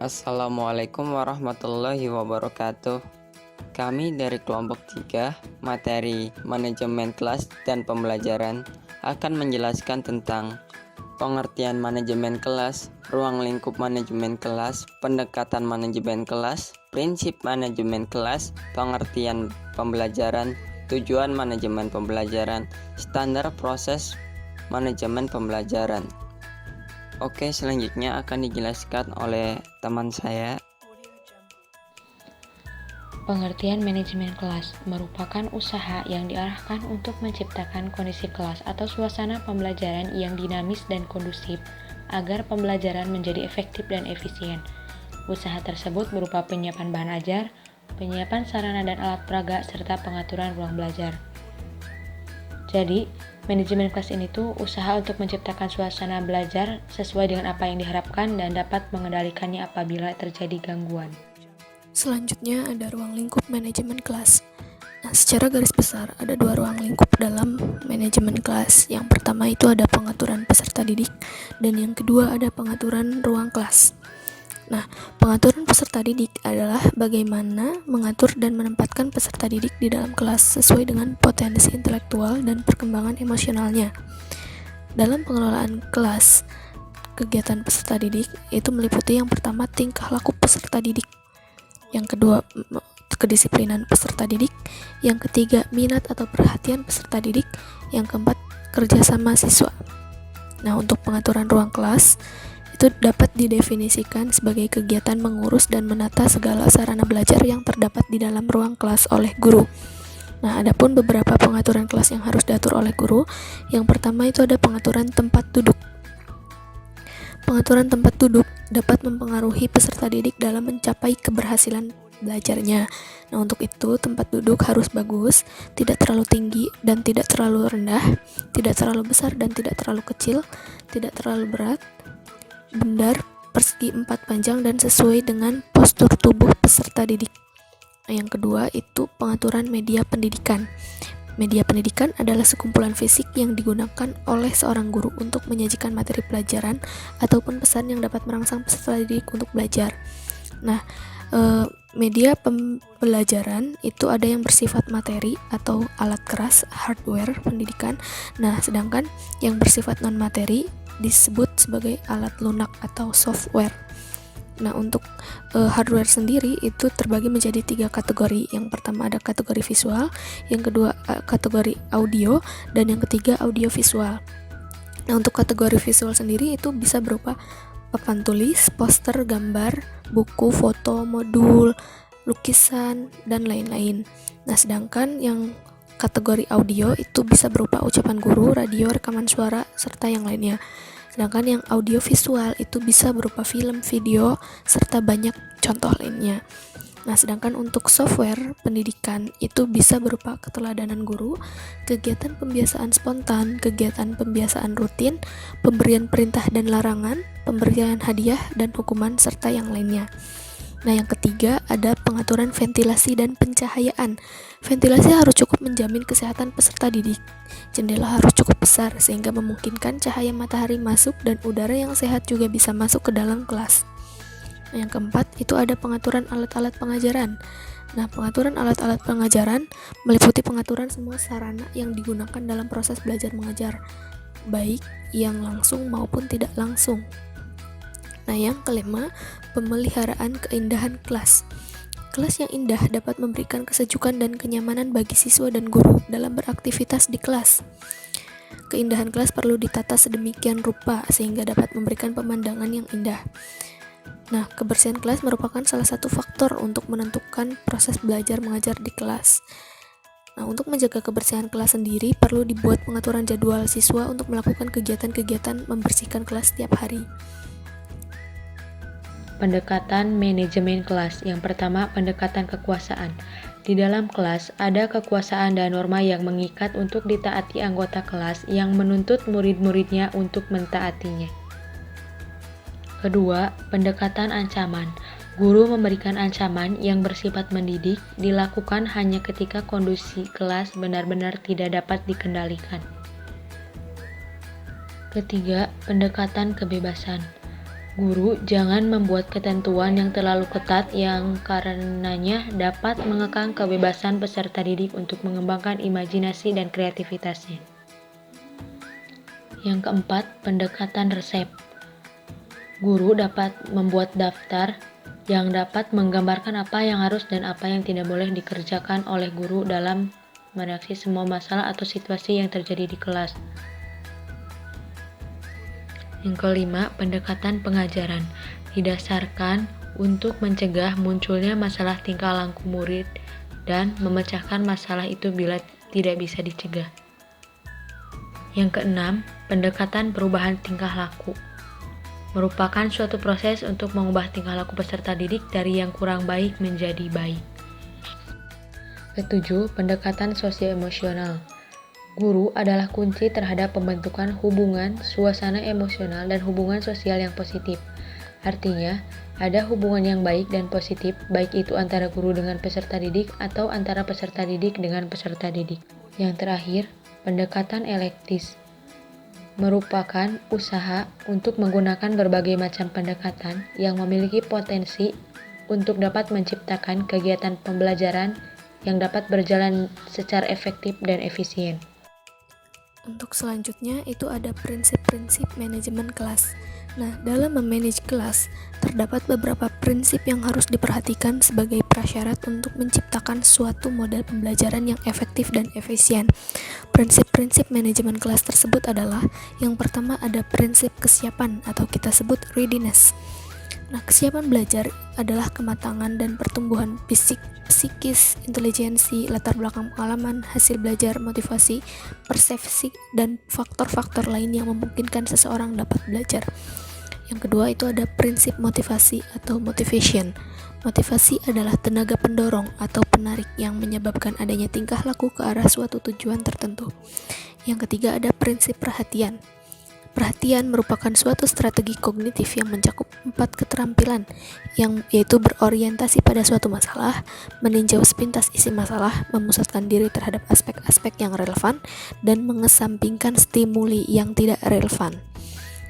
Assalamualaikum warahmatullahi wabarakatuh. Kami dari kelompok 3, materi manajemen kelas dan pembelajaran akan menjelaskan tentang pengertian manajemen kelas, ruang lingkup manajemen kelas, pendekatan manajemen kelas, prinsip manajemen kelas, pengertian pembelajaran, tujuan manajemen pembelajaran, standar proses manajemen pembelajaran. Oke, selanjutnya akan dijelaskan oleh teman saya. Pengertian manajemen kelas merupakan usaha yang diarahkan untuk menciptakan kondisi kelas atau suasana pembelajaran yang dinamis dan kondusif agar pembelajaran menjadi efektif dan efisien. Usaha tersebut berupa penyiapan bahan ajar, penyiapan sarana dan alat peraga, serta pengaturan ruang belajar. Jadi, manajemen kelas ini tuh usaha untuk menciptakan suasana belajar sesuai dengan apa yang diharapkan dan dapat mengendalikannya apabila terjadi gangguan. Selanjutnya ada ruang lingkup manajemen kelas. Nah, secara garis besar ada dua ruang lingkup dalam manajemen kelas. Yang pertama itu ada pengaturan peserta didik dan yang kedua ada pengaturan ruang kelas. Nah, pengaturan peserta didik adalah bagaimana mengatur dan menempatkan peserta didik di dalam kelas sesuai dengan potensi intelektual dan perkembangan emosionalnya. Dalam pengelolaan kelas, kegiatan peserta didik itu meliputi yang pertama tingkah laku peserta didik, yang kedua kedisiplinan peserta didik, yang ketiga minat atau perhatian peserta didik, yang keempat kerjasama siswa. Nah, untuk pengaturan ruang kelas itu dapat didefinisikan sebagai kegiatan mengurus dan menata segala sarana belajar yang terdapat di dalam ruang kelas oleh guru. Nah, adapun beberapa pengaturan kelas yang harus diatur oleh guru. Yang pertama itu ada pengaturan tempat duduk. Pengaturan tempat duduk dapat mempengaruhi peserta didik dalam mencapai keberhasilan belajarnya. Nah, untuk itu tempat duduk harus bagus, tidak terlalu tinggi dan tidak terlalu rendah, tidak terlalu besar dan tidak terlalu kecil, tidak terlalu berat, bundar, persegi 4 panjang dan sesuai dengan postur tubuh peserta didik. Nah, yang kedua itu pengaturan media pendidikan. Media pendidikan adalah sekumpulan fisik yang digunakan oleh seorang guru untuk menyajikan materi pelajaran ataupun pesan yang dapat merangsang peserta didik untuk belajar. Nah, media pembelajaran itu ada yang bersifat materi atau alat keras, hardware pendidikan. Nah, sedangkan yang bersifat non-materi disebut sebagai alat lunak atau software. Nah, untuk hardware sendiri itu terbagi menjadi 3 kategori. Yang pertama ada kategori visual, yang kedua kategori audio, dan yang ketiga audio visual. Nah, untuk kategori visual sendiri itu bisa berupa papan tulis, poster, gambar, buku, foto, modul, lukisan, dan lain-lain. Nah, sedangkan yang kategori audio itu bisa berupa ucapan guru, radio, rekaman suara, serta yang lainnya. Sedangkan yang audio visual itu bisa berupa film, video, serta banyak contoh lainnya. Nah, sedangkan untuk software pendidikan itu bisa berupa keteladanan guru, kegiatan pembiasaan spontan, kegiatan pembiasaan rutin, pemberian perintah dan larangan, pemberian hadiah dan hukuman, serta yang lainnya. Nah, yang ketiga ada pengaturan ventilasi dan pencahayaan. Ventilasi harus cukup menjamin kesehatan peserta didik. Jendela harus cukup besar sehingga memungkinkan cahaya matahari masuk dan udara yang sehat juga bisa masuk ke dalam kelas. Nah, yang keempat itu ada pengaturan alat-alat pengajaran. Nah, pengaturan alat-alat pengajaran meliputi pengaturan semua sarana yang digunakan dalam proses belajar mengajar, baik yang langsung maupun tidak langsung. Nah, yang kelima, pemeliharaan keindahan kelas. Kelas yang indah dapat memberikan kesejukan dan kenyamanan bagi siswa dan guru dalam beraktivitas di kelas. Keindahan kelas perlu ditata sedemikian rupa sehingga dapat memberikan pemandangan yang indah. Nah, kebersihan kelas merupakan salah satu faktor untuk menentukan proses belajar mengajar di kelas. Nah, untuk menjaga kebersihan kelas sendiri perlu dibuat pengaturan jadwal siswa untuk melakukan kegiatan-kegiatan membersihkan kelas setiap hari. Pendekatan manajemen kelas. Yang pertama, pendekatan kekuasaan. Di dalam kelas, ada kekuasaan dan norma yang mengikat untuk ditaati anggota kelas yang menuntut murid-muridnya untuk mentaatinya. Kedua, pendekatan ancaman. Guru memberikan ancaman yang bersifat mendidik dilakukan hanya ketika kondisi kelas benar-benar tidak dapat dikendalikan. Ketiga, pendekatan kebebasan. Guru jangan membuat ketentuan yang terlalu ketat yang karenanya dapat mengekang kebebasan peserta didik untuk mengembangkan imajinasi dan kreativitasnya. Yang keempat, pendekatan resep. Guru dapat membuat daftar yang dapat menggambarkan apa yang harus dan apa yang tidak boleh dikerjakan oleh guru dalam mereaksi semua masalah atau situasi yang terjadi di kelas. Yang kelima, pendekatan pengajaran didasarkan untuk mencegah munculnya masalah tingkah laku murid dan memecahkan masalah itu bila tidak bisa dicegah. Yang keenam, pendekatan perubahan tingkah laku merupakan suatu proses untuk mengubah tingkah laku peserta didik dari yang kurang baik menjadi baik. Ketujuh, pendekatan sosio-emosional. Guru adalah kunci terhadap pembentukan hubungan, suasana emosional, dan hubungan sosial yang positif. Artinya, ada hubungan yang baik dan positif, baik itu antara guru dengan peserta didik atau antara peserta didik dengan peserta didik. Yang terakhir, pendekatan elektis merupakan usaha untuk menggunakan berbagai macam pendekatan yang memiliki potensi untuk dapat menciptakan kegiatan pembelajaran yang dapat berjalan secara efektif dan efisien. Untuk selanjutnya itu ada prinsip-prinsip manajemen kelas. Nah, dalam memanage kelas, terdapat beberapa prinsip yang harus diperhatikan sebagai prasyarat untuk menciptakan suatu model pembelajaran yang efektif dan efisien. Prinsip-prinsip manajemen kelas tersebut adalah, yang pertama ada prinsip kesiapan atau kita sebut readiness. Nah, kesiapan belajar adalah kematangan dan pertumbuhan fisik, psikis, intelijensi, latar belakang pengalaman, hasil belajar, motivasi, persepsi, dan faktor-faktor lain yang memungkinkan seseorang dapat belajar. Yang kedua itu ada prinsip motivasi atau motivation. Motivasi adalah tenaga pendorong atau penarik yang menyebabkan adanya tingkah laku ke arah suatu tujuan tertentu. Yang ketiga ada prinsip perhatian. Perhatian merupakan suatu strategi kognitif yang mencakup 4 keterampilan, yaitu berorientasi pada suatu masalah, meninjau sepintas isi masalah, memusatkan diri terhadap aspek-aspek yang relevan, dan mengesampingkan stimuli yang tidak relevan.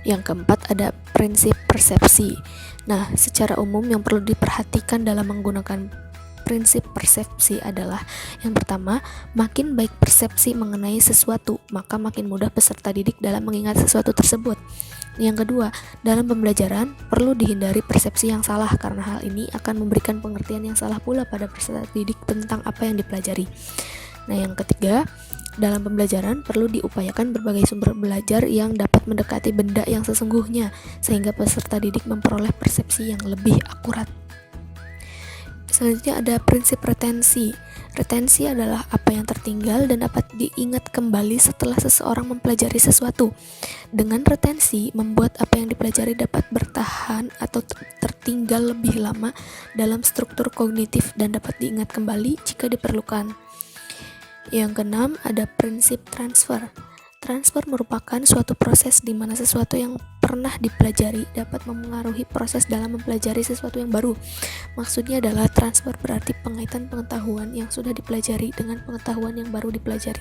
Yang keempat ada prinsip persepsi. Nah, secara umum yang perlu diperhatikan dalam menggunakan prinsip persepsi adalah, yang pertama, makin baik persepsi mengenai sesuatu, maka makin mudah peserta didik dalam mengingat sesuatu tersebut. Yang kedua, dalam pembelajaran perlu dihindari persepsi yang salah karena hal ini akan memberikan pengertian yang salah pula pada peserta didik tentang apa yang dipelajari. Nah, yang ketiga, dalam pembelajaran perlu diupayakan berbagai sumber belajar yang dapat mendekati benda yang sesungguhnya sehingga peserta didik memperoleh persepsi yang lebih akurat. Selanjutnya ada prinsip retensi. Retensi adalah apa yang tertinggal dan dapat diingat kembali setelah seseorang mempelajari sesuatu. Dengan retensi, membuat apa yang dipelajari dapat bertahan atau tertinggal lebih lama dalam struktur kognitif dan dapat diingat kembali jika diperlukan. Yang keenam, ada prinsip transfer. Transfer merupakan suatu proses di mana sesuatu yang pernah dipelajari dapat memengaruhi proses dalam mempelajari sesuatu yang baru. Maksudnya adalah transfer berarti pengaitan pengetahuan yang sudah dipelajari dengan pengetahuan yang baru dipelajari.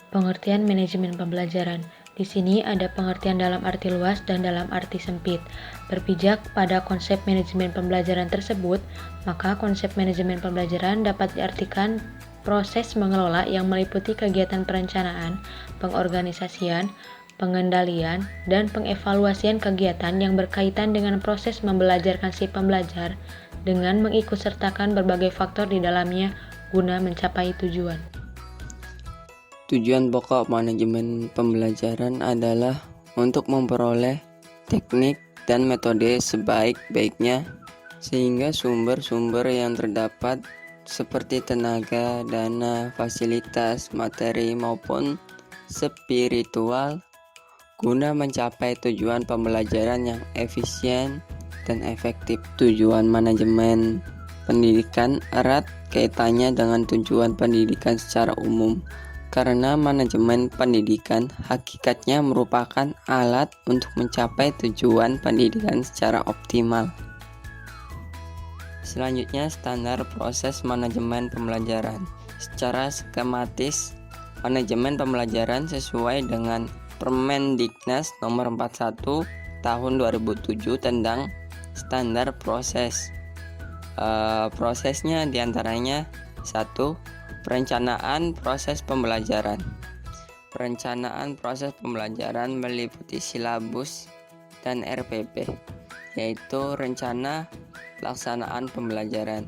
Pengertian manajemen pembelajaran. Di sini ada pengertian dalam arti luas dan dalam arti sempit. Berpijak pada konsep manajemen pembelajaran tersebut, maka konsep manajemen pembelajaran dapat diartikan proses mengelola yang meliputi kegiatan perencanaan, pengorganisasian, pengendalian, dan pengevaluasian kegiatan yang berkaitan dengan proses membelajarkan si pembelajar dengan mengikutsertakan berbagai faktor di dalamnya guna mencapai tujuan. Tujuan pokok manajemen pembelajaran adalah untuk memperoleh teknik dan metode sebaik-baiknya sehingga sumber-sumber yang terdapat seperti tenaga, dana, fasilitas, materi maupun spiritual guna mencapai tujuan pembelajaran yang efisien dan efektif. Tujuan manajemen pendidikan erat kaitannya dengan tujuan pendidikan secara umum karena manajemen pendidikan hakikatnya merupakan alat untuk mencapai tujuan pendidikan secara optimal. Selanjutnya, standar proses manajemen pembelajaran. Secara skematis, manajemen pembelajaran sesuai dengan Permendiknas nomor 41 tahun 2007 tentang standar proses. Prosesnya diantaranya 1. Perencanaan proses pembelajaran. Perencanaan proses pembelajaran meliputi silabus dan RPP, yaitu rencana pelaksanaan pembelajaran,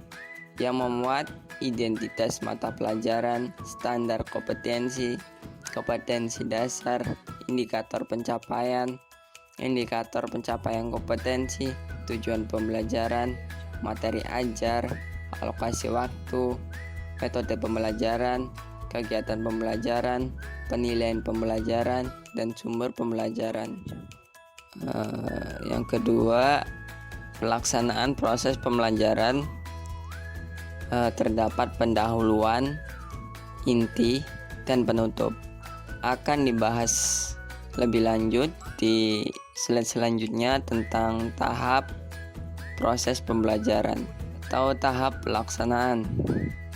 yang memuat identitas mata pelajaran, standar kompetensi, kompetensi dasar, indikator pencapaian kompetensi, tujuan pembelajaran, materi ajar, alokasi waktu, metode pembelajaran, kegiatan pembelajaran, penilaian pembelajaran, dan sumber pembelajaran. Yang kedua, pelaksanaan proses pembelajaran. Terdapat pendahuluan, inti, dan penutup. Akan dibahas lebih lanjut di slide selanjutnya tentang tahap proses pembelajaran atau tahap pelaksanaan.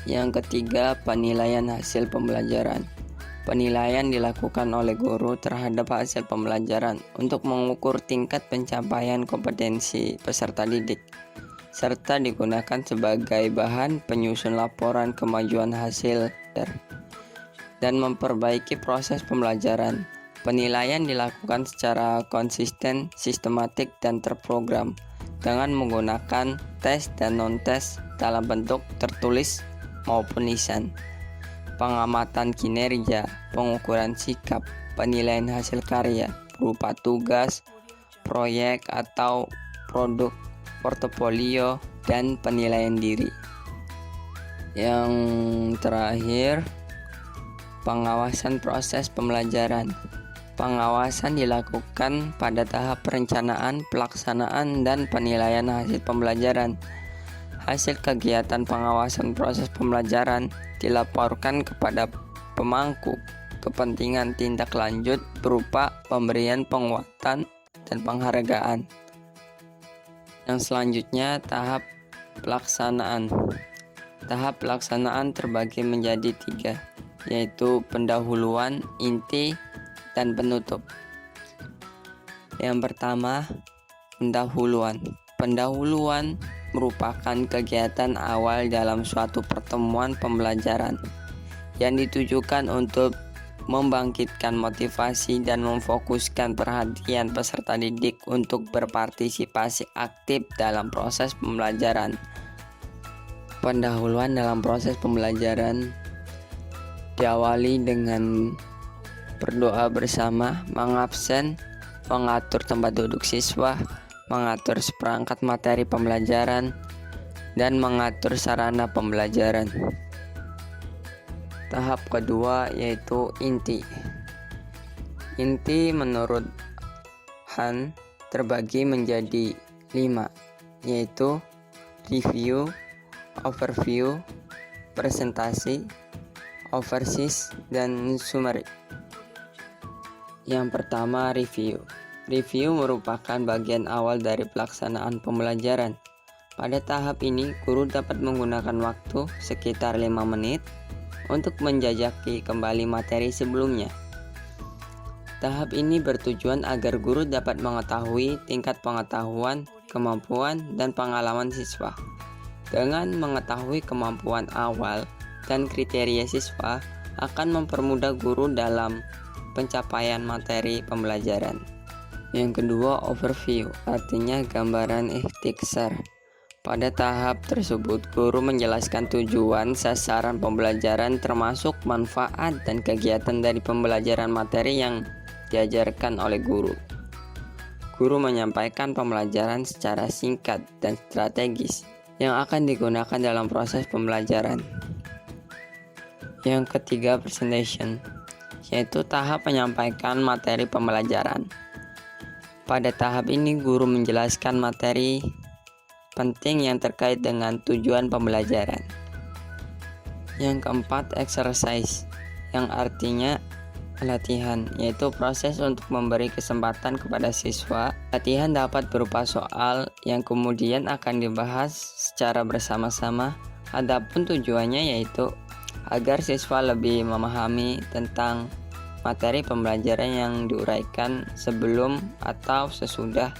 Yang ketiga, penilaian hasil pembelajaran. Penilaian dilakukan oleh guru terhadap hasil pembelajaran untuk mengukur tingkat pencapaian kompetensi peserta didik, serta digunakan sebagai bahan penyusun laporan kemajuan hasil dan memperbaiki proses pembelajaran. Penilaian dilakukan secara konsisten, sistematik, dan terprogram dengan menggunakan tes dan non-tes dalam bentuk tertulis maupun lisan. Pengamatan kinerja, pengukuran sikap, penilaian hasil karya berupa tugas, proyek atau produk, portofolio, dan penilaian diri. Yang terakhir, pengawasan proses pembelajaran. Pengawasan dilakukan pada tahap perencanaan, pelaksanaan, dan penilaian hasil pembelajaran. Hasil kegiatan pengawasan proses pembelajaran dilaporkan kepada pemangku kepentingan tindak lanjut berupa pemberian penguatan dan penghargaan. Yang selanjutnya, tahap pelaksanaan. Tahap pelaksanaan terbagi menjadi 3, yaitu pendahuluan, inti, dan penutup. Yang pertama, pendahuluan. Pendahuluan merupakan kegiatan awal dalam suatu pertemuan pembelajaran yang ditujukan untuk membangkitkan motivasi dan memfokuskan perhatian peserta didik untuk berpartisipasi aktif dalam proses pembelajaran. Pendahuluan dalam proses pembelajaran diawali dengan berdoa bersama, mengabsen, mengatur tempat duduk siswa, mengatur seperangkat materi pembelajaran, dan mengatur sarana pembelajaran. Tahap kedua yaitu inti. Inti menurut Han terbagi menjadi 5, yaitu review, overview, presentasi, overseas, dan summary. Yang pertama, review. Review merupakan bagian awal dari pelaksanaan pembelajaran. Pada tahap ini, guru dapat menggunakan waktu sekitar 5 menit untuk menjajaki kembali materi sebelumnya. Tahap ini bertujuan agar guru dapat mengetahui tingkat pengetahuan, kemampuan, dan pengalaman siswa. Dengan mengetahui kemampuan awal dan kriteria siswa, akan mempermudah guru dalam pencapaian materi pembelajaran. Yang kedua, overview, artinya gambaran ikhtisar. Pada tahap tersebut, guru menjelaskan tujuan, sasaran pembelajaran, termasuk manfaat dan kegiatan dari pembelajaran materi yang diajarkan oleh guru. Guru menyampaikan pembelajaran secara singkat dan strategis yang akan digunakan dalam proses pembelajaran. Yang ketiga, presentation, yaitu tahap menyampaikan materi pembelajaran. Pada tahap ini, guru menjelaskan materi penting yang terkait dengan tujuan pembelajaran. Yang keempat, exercise, yang artinya latihan, yaitu proses untuk memberi kesempatan kepada siswa. Latihan dapat berupa soal yang kemudian akan dibahas secara bersama-sama. Adapun tujuannya yaitu agar siswa lebih memahami tentang materi pembelajaran yang diuraikan sebelum atau sesudah,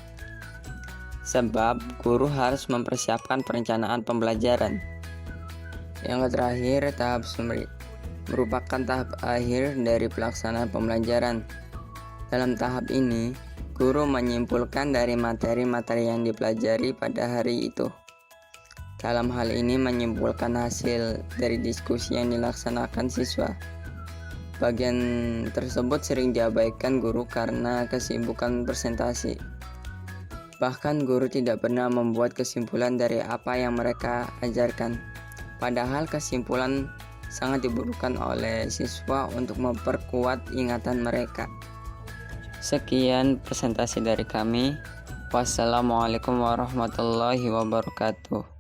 sebab guru harus mempersiapkan perencanaan pembelajaran. Yang terakhir, tahap summary merupakan tahap akhir dari pelaksanaan pembelajaran. Dalam tahap ini, guru menyimpulkan dari materi-materi yang dipelajari pada hari itu. Dalam hal ini menyimpulkan hasil dari diskusi yang dilaksanakan siswa. Bagian tersebut sering diabaikan guru karena kesibukan presentasi. Bahkan guru tidak pernah membuat kesimpulan dari apa yang mereka ajarkan. Padahal kesimpulan sangat dibutuhkan oleh siswa untuk memperkuat ingatan mereka. Sekian presentasi dari kami. Wassalamualaikum warahmatullahi wabarakatuh.